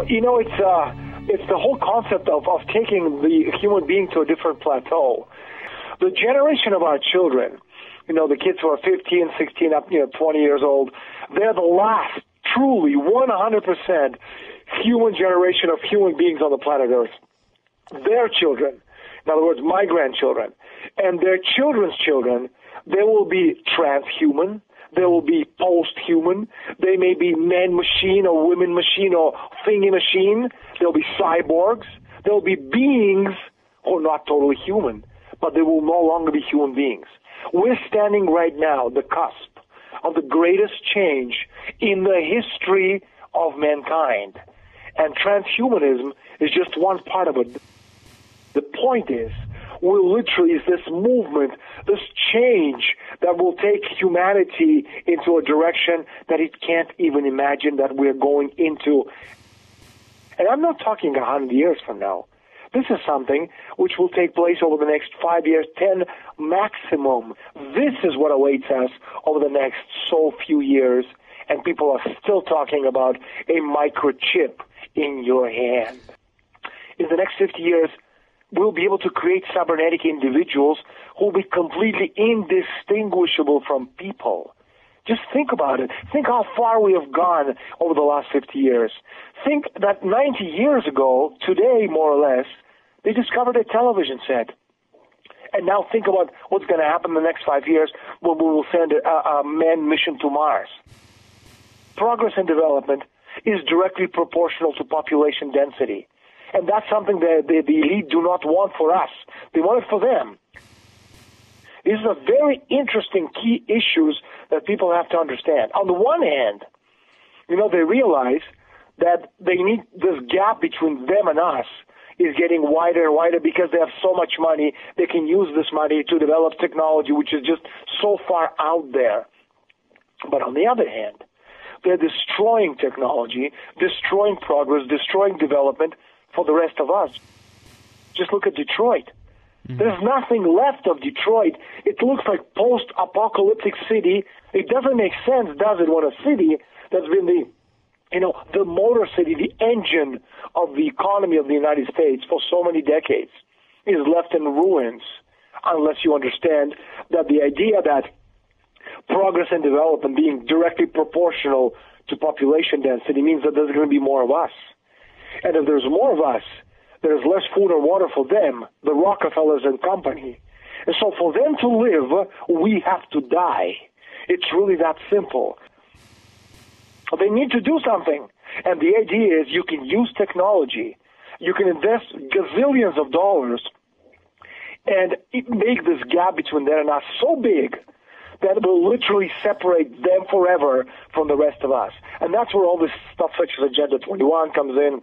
It's the whole concept of taking the human being to a different plateau. The generation of our children, the kids who are 15, 16, up, 20 years old, they're the last, truly, 100% human generation of human beings on the planet Earth. Their children, in other words, my grandchildren, and their children's children, they will be transhuman. They will be post-human. They may be man-machine or women-machine or thingy-machine. They'll be cyborgs. They'll be beings who are not totally human, but they will no longer be human beings. We're standing right now at the cusp of the greatest change in the history of mankind. And transhumanism is just one part of it. The point is, is this movement, this change that will take humanity into a direction that it can't even imagine that we're going into. And I'm not talking 100 years from now. This is something which will take place over the next 5 years, 10 maximum. This is what awaits us over the next so few years, and people are still talking about a microchip in your hand. In the next 50 years, we'll be able to create cybernetic individuals who will be completely indistinguishable from people. Just think about it. Think how far we have gone over the last 50 years. Think that 90 years ago, today more or less, they discovered a television set. And now think about what's going to happen in the next 5 years when we will send a manned mission to Mars. Progress and development is directly proportional to population density. And that's something that the elite do not want for us. They want it for them. These are very interesting key issues that people have to understand. On the one hand, they realize that they need this gap between them and us is getting wider and wider because they have so much money. They can use this money to develop technology which is just so far out there. But on the other hand, they're destroying technology, destroying progress, destroying development for the rest of us. Just look at Detroit. There's nothing left of Detroit. It looks like post-apocalyptic city. It doesn't make sense, does it, when a city that's been the motor city, the engine of the economy of the United States for so many decades is left in ruins, unless you understand that the idea that progress and development being directly proportional to population density means that there's going to be more of us. And if there's more of us, there's less food or water for them, the Rockefellers and company. And so for them to live, we have to die. It's really that simple. They need to do something. And the idea is you can use technology. You can invest gazillions of dollars and make this gap between them and us so big that it will literally separate them forever from the rest of us. And that's where all this stuff such as Agenda 21 comes in.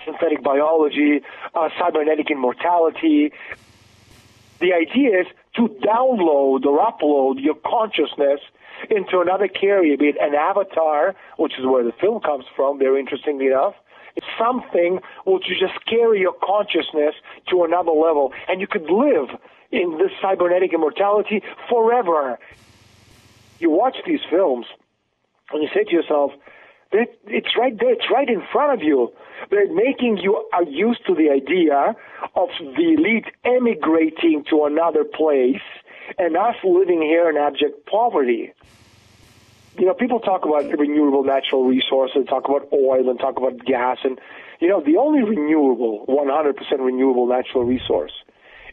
Synthetic biology, cybernetic immortality. The idea is to download or upload your consciousness into another carrier, be it an avatar, which is where the film comes from, very interestingly enough. It's something which you just carry your consciousness to another level, and you could live in this cybernetic immortality forever. You watch these films, and you say to yourself, it's right there, it's right in front of you. They're making you used to the idea of the elite emigrating to another place and us living here in abject poverty. People talk about renewable natural resources, talk about oil and talk about gas, and, the only renewable, 100% renewable natural resource,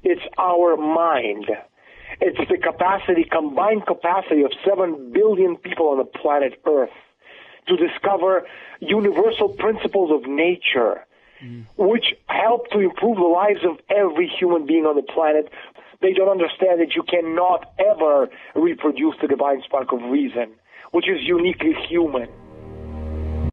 it's our mind. It's the combined capacity of 7 billion people on the planet Earth to discover universal principles of nature, which help to improve the lives of every human being on the planet. They don't understand that you cannot ever reproduce the divine spark of reason, which is uniquely human.